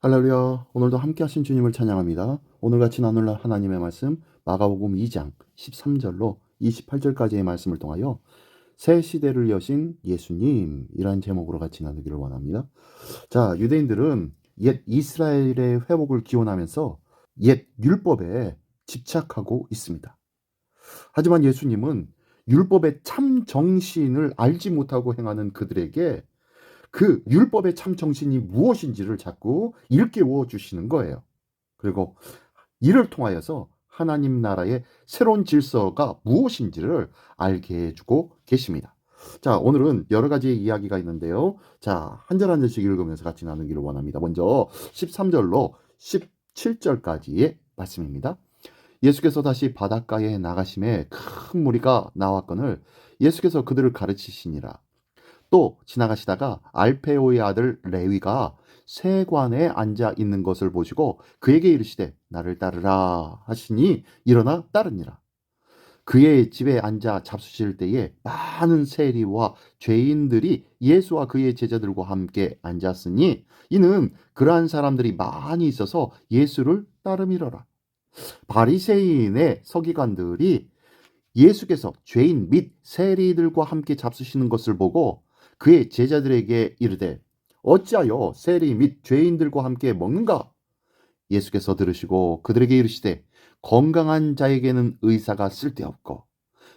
할렐루야. 오늘도 함께 하신 주님을 찬양합니다. 오늘 같이 나눌 하나님의 말씀 마가복음 2장 13절로 28절까지의 말씀을 통하여 새 시대를 여신 예수님이라는 제목으로 같이 나누기를 원합니다. 자, 유대인들은 옛 이스라엘의 회복을 기원하면서 옛 율법에 집착하고 있습니다. 하지만 예수님은 율법의 참 정신을 알지 못하고 행하는 그들에게 그 율법의 참 정신이 무엇인지를 자꾸 일깨워 주시는 거예요. 그리고 이를 통하여서 하나님 나라의 새로운 질서가 무엇인지를 알게 해주고 계십니다. 자, 오늘은 여러 가지 이야기가 있는데요. 자, 한 절 한 절씩 읽으면서 같이 나누기를 원합니다. 먼저 13절로 17절까지의 말씀입니다. 예수께서 다시 바닷가에 나가심에 큰 무리가 나왔거늘 예수께서 그들을 가르치시니라. 또 지나가시다가 알페오의 아들 레위가 세관에 앉아 있는 것을 보시고 그에게 이르시되 나를 따르라 하시니 일어나 따르니라. 그의 집에 앉아 잡수실 때에 많은 세리와 죄인들이 예수와 그의 제자들과 함께 앉았으니 이는 그러한 사람들이 많이 있어서 예수를 따름이러라. 바리새인의 서기관들이 예수께서 죄인 및 세리들과 함께 잡수시는 것을 보고 그의 제자들에게 이르되 어찌하여 세리 및 죄인들과 함께 먹는가? 예수께서 들으시고 그들에게 이르시되 건강한 자에게는 의사가 쓸데없고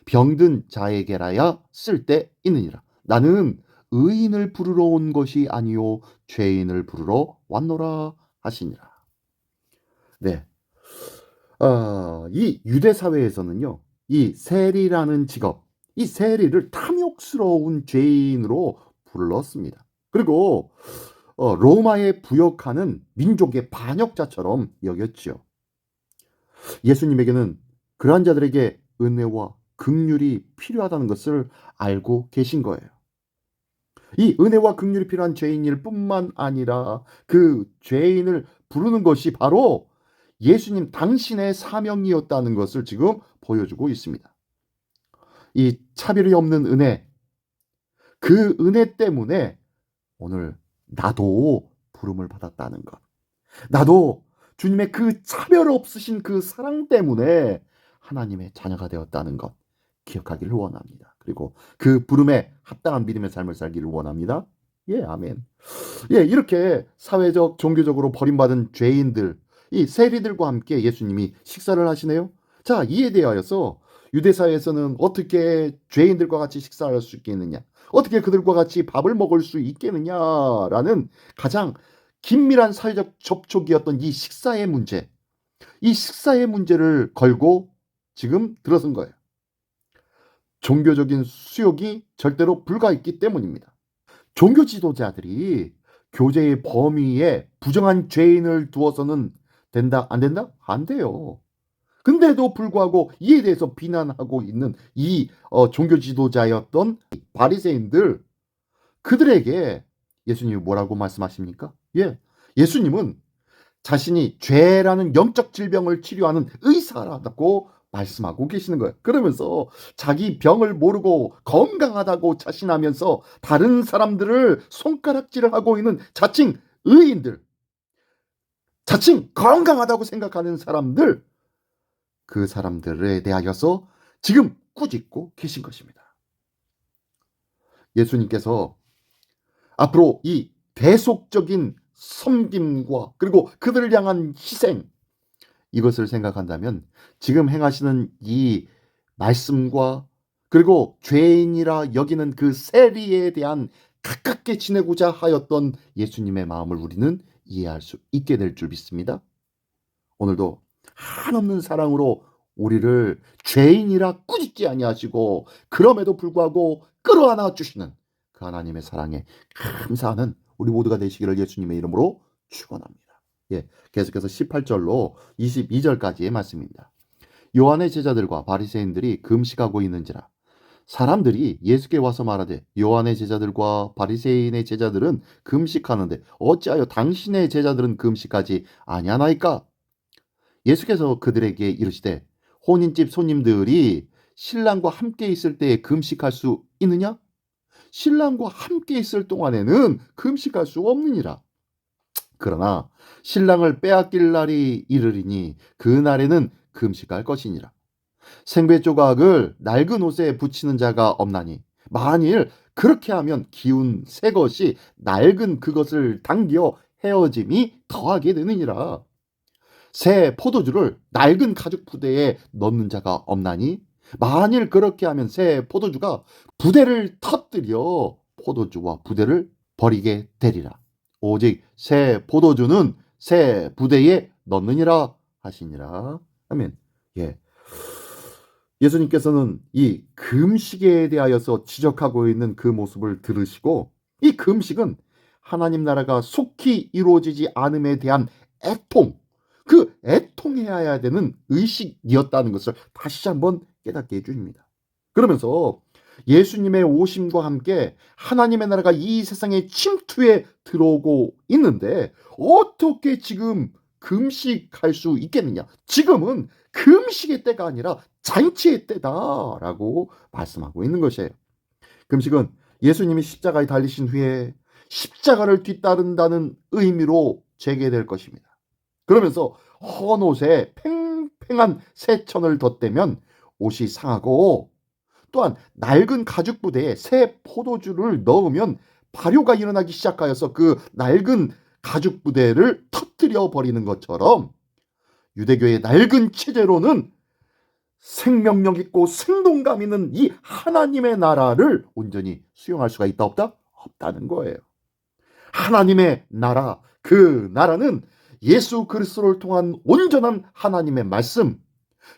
병든 자에게라야 쓸데 있느니라. 나는 의인을 부르러 온 것이 아니요 죄인을 부르러 왔노라 하시니라. 네, 이 유대 사회에서는요, 이 세리라는 직업, 이 세리를 탐욕스러운 죄인으로 불렀습니다. 그리고 로마에 부역하는 민족의 반역자처럼 여겼지요. 예수님에게는 그러한 자들에게 은혜와 긍휼이 필요하다는 것을 알고 계신 거예요. 이 은혜와 긍휼이 필요한 죄인일 뿐만 아니라 그 죄인을 부르는 것이 바로 예수님 당신의 사명이었다는 것을 지금 보여주고 있습니다. 이 차별이 없는 은혜, 그 은혜 때문에 오늘 나도 부름을 받았다는 것. 나도 주님의 그 차별 없으신 그 사랑 때문에 하나님의 자녀가 되었다는 것 기억하기를 원합니다. 그리고 그 부름에 합당한 믿음의 삶을 살기를 원합니다. 예, 아멘. 예, 이렇게 사회적, 종교적으로 버림받은 죄인들, 이 세리들과 함께 예수님이 식사를 하시네요. 자, 이에 대하여서 유대사에서는 어떻게 죄인들과 같이 식사할 수 있겠느냐, 어떻게 그들과 같이 밥을 먹을 수 있겠느냐라는 가장 긴밀한 사회적 접촉이었던 이 식사의 문제, 이 식사의 문제를 걸고 지금 들어선 거예요. 종교적인 수욕이 절대로 불가했기 때문입니다. 종교 지도자들이 교제의 범위에 부정한 죄인을 두어서는 된다, 안 된다? 안 돼요. 근데도 불구하고 이에 대해서 비난하고 있는 이 종교 지도자였던 바리새인들, 그들에게 예수님이 뭐라고 말씀하십니까? 예, 예수님은 자신이 죄라는 영적 질병을 치료하는 의사라고 말씀하고 계시는 거예요. 그러면서 자기 병을 모르고 건강하다고 자신하면서 다른 사람들을 손가락질을 하고 있는 자칭 의인들, 자칭 건강하다고 생각하는 사람들, 그 사람들에 대하여서 지금 꾸짖고 계신 것입니다. 예수님께서 앞으로 이 대속적인 섬김과 그리고 그들을 향한 희생, 이것을 생각한다면 지금 행하시는 이 말씀과 그리고 죄인이라 여기는 그 세리에 대한 가깝게 지내고자 하였던 예수님의 마음을 우리는 이해할 수 있게 될 줄 믿습니다. 오늘도 한없는 사랑으로 우리를 죄인이라 꾸짖지 아니하시고 그럼에도 불구하고 끌어안아 주시는 그 하나님의 사랑에 감사하는 우리 모두가 되시기를 예수님의 이름으로 축원합니다. 예, 계속해서 18절로 22절까지의 말씀입니다. 요한의 제자들과 바리새인들이 금식하고 있는지라 사람들이 예수께 와서 말하되 요한의 제자들과 바리새인의 제자들은 금식하는데 어찌하여 당신의 제자들은 금식하지 아니하나이까? 예수께서 그들에게 이르시되 혼인집 손님들이 신랑과 함께 있을 때에 금식할 수 있느냐? 신랑과 함께 있을 동안에는 금식할 수 없느니라. 그러나 신랑을 빼앗길 날이 이르리니 그 날에는 금식할 것이니라. 생배 조각을 낡은 옷에 붙이는 자가 없나니 만일 그렇게 하면 기운 새 것이 낡은 그것을 당겨 헤어짐이 더하게 되느니라. 새 포도주를 낡은 가죽 부대에 넣는 자가 없나니 만일 그렇게 하면 새 포도주가 부대를 터뜨려 포도주와 부대를 버리게 되리라. 오직 새 포도주는 새 부대에 넣느니라 하시니라. 아멘. 예. 예수님께서는 이 금식에 대하여서 지적하고 있는 그 모습을 들으시고 이 금식은 하나님 나라가 속히 이루어지지 않음에 대한 애통, 그 애통해야 되는 의식이었다는 것을 다시 한번 깨닫게 해줍니다. 그러면서 예수님의 오심과 함께 하나님의 나라가 이 세상에 침투해 들어오고 있는데 어떻게 지금 금식할 수 있겠느냐? 지금은 금식의 때가 아니라 잔치의 때다라고 말씀하고 있는 것이에요. 금식은 예수님이 십자가에 달리신 후에 십자가를 뒤따른다는 의미로 재개될 것입니다. 그러면서 헌 옷에 팽팽한 새천을 덧대면 옷이 상하고 또한 낡은 가죽 부대에 새 포도주를 넣으면 발효가 일어나기 시작하여서 그 낡은 가죽 부대를 터뜨려 버리는 것처럼 유대교의 낡은 체제로는 생명력 있고 생동감 있는 이 하나님의 나라를 온전히 수용할 수가 있다 없다? 없다는 거예요. 하나님의 나라, 그 나라는 예수 그리스도를 통한 온전한 하나님의 말씀,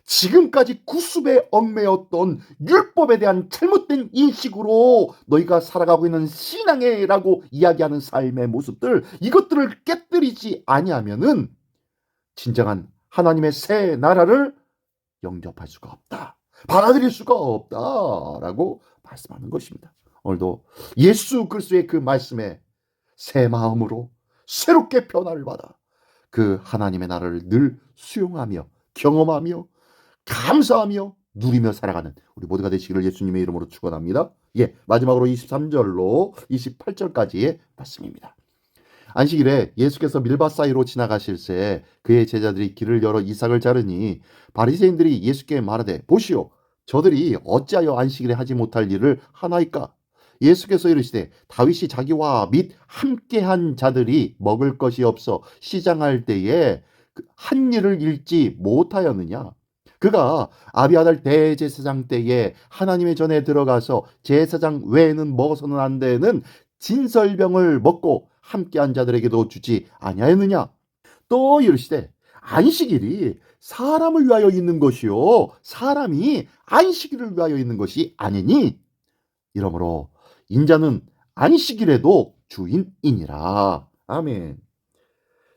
지금까지 구습에 얽매였던 율법에 대한 잘못된 인식으로 너희가 살아가고 있는 신앙이라고 이야기하는 삶의 모습들, 이것들을 깨뜨리지 아니하면은 진정한 하나님의 새 나라를 영접할 수가 없다, 받아들일 수가 없다라고 말씀하는 것입니다. 오늘도 예수 그리스도의 그 말씀에 새 마음으로 새롭게 변화를 받아 그 하나님의 나라를 늘 수용하며 경험하며 감사하며 누리며 살아가는 우리 모두가 되시기를 예수님의 이름으로 축원합니다. 예, 마지막으로 23절로 28절까지의 말씀입니다. 안식일에 예수께서 밀밭 사이로 지나가실새 그의 제자들이 길을 열어 이삭을 자르니 바리새인들이 예수께 말하되 보시오, 저들이 어찌하여 안식일에 하지 못할 일을 하나이까? 예수께서 이르시되 다윗이 자기와 및 함께한 자들이 먹을 것이 없어 시장할 때에 한 일을 잃지 못하였느냐? 그가 아비아달 대제사장 때에 하나님의 전에 들어가서 제사장 외에는 먹어서는 안 되는 진설병을 먹고 함께한 자들에게도 주지 아니하였느냐? 또 이르시되 안식일이 사람을 위하여 있는 것이요 사람이 안식일을 위하여 있는 것이 아니니 이러므로 인자는 안식일에도 주인이니라. 아멘.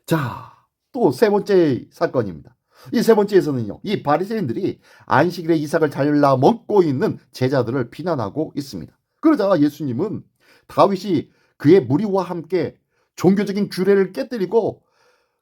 자, 또 세 번째 사건입니다. 이 세 번째에서는요, 이 바리새인들이 안식일에 이삭을 잘라 먹고 있는 제자들을 비난하고 있습니다. 그러자 예수님은 다윗이 그의 무리와 함께 종교적인 규례를 깨뜨리고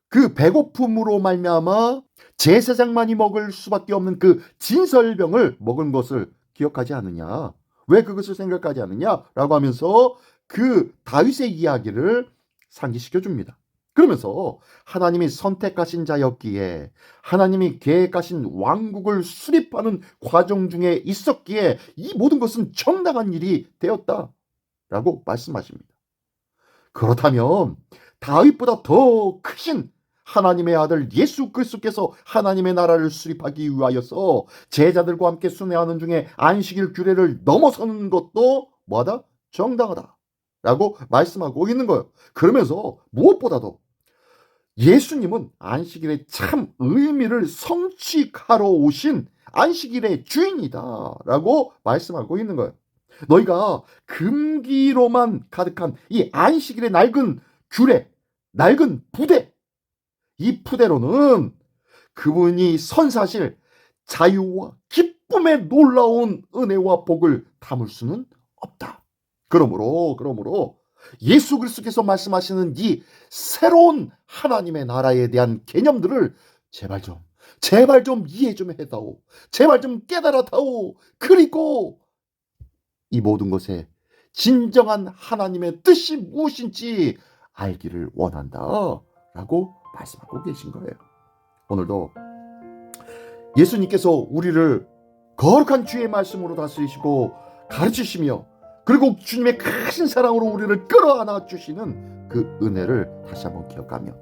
그 배고픔으로 말미암아 제사장만이 먹을 수밖에 없는 그 진설병을 먹은 것을 기억하지 않느냐? 왜 그것을 생각하지 않느냐라고 하면서 그 다윗의 이야기를 상기시켜 줍니다. 그러면서 하나님이 선택하신 자였기에 하나님이 계획하신 왕국을 수립하는 과정 중에 있었기에 이 모든 것은 정당한 일이 되었다라고 말씀하십니다. 그렇다면 다윗보다 더 크신 하나님의 아들 예수 그리스도께서 하나님의 나라를 수립하기 위하여서 제자들과 함께 순회하는 중에 안식일 규례를 넘어서는 것도 뭐하다? 정당하다 라고 말씀하고 있는 거예요. 그러면서 무엇보다도 예수님은 안식일의 참 의미를 성취하러 오신 안식일의 주인이다 라고 말씀하고 있는 거예요. 너희가 금기로만 가득한 이 안식일의 낡은 규례, 낡은 부대, 이 푸대로는 그분이 선사실 자유와 기쁨의 놀라운 은혜와 복을 담을 수는 없다. 그러므로 예수 그리스도께서 말씀하시는 이 새로운 하나님의 나라에 대한 개념들을 제발 좀 이해 좀 해다오. 제발 좀 깨달아다오. 그리고 이 모든 것에 진정한 하나님의 뜻이 무엇인지 알기를 원한다 라고 말씀하고 계신 거예요. 오늘도 예수님께서 우리를 거룩한 주의 말씀으로 다스리시고 가르치시며 그리고 주님의 크신 사랑으로 우리를 끌어안아 주시는 그 은혜를 다시 한번 기억하며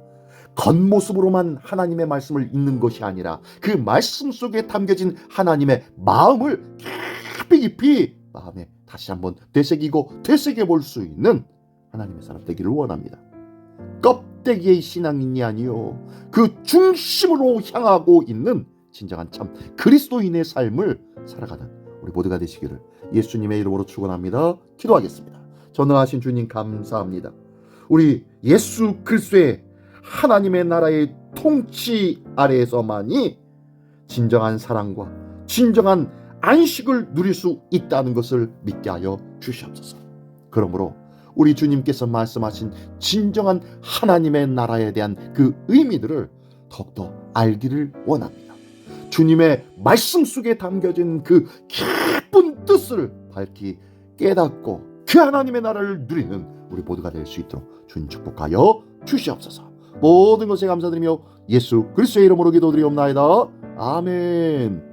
겉모습으로만 하나님의 말씀을 읽는 것이 아니라 그 말씀 속에 담겨진 하나님의 마음을 깊이 마음에 다시 한번 되새기고 되새겨 볼 수 있는 하나님의 사람 되기를 원합니다. 껍데기의 신앙인이 아니요 그 중심으로 향하고 있는 진정한 참 그리스도인의 삶을 살아가는 우리 모두가 되시기를 예수님의 이름으로 축원합니다. 기도하겠습니다. 전능하신 주님 감사합니다. 우리 예수 그리스도의 하나님의 나라의 통치 아래에서만이 진정한 사랑과 진정한 안식을 누릴 수 있다는 것을 믿게 하여 주시옵소서. 그러므로 우리 주님께서 말씀하신 진정한 하나님의 나라에 대한 그 의미들을 더욱더 알기를 원합니다. 주님의 말씀 속에 담겨진 그 깊은 뜻을 밝히 깨닫고 그 하나님의 나라를 누리는 우리 모두가 될 수 있도록 주님 축복하여 주시옵소서. 모든 것에 감사드리며 예수 그리스도의 이름으로 기도드리옵나이다. 아멘.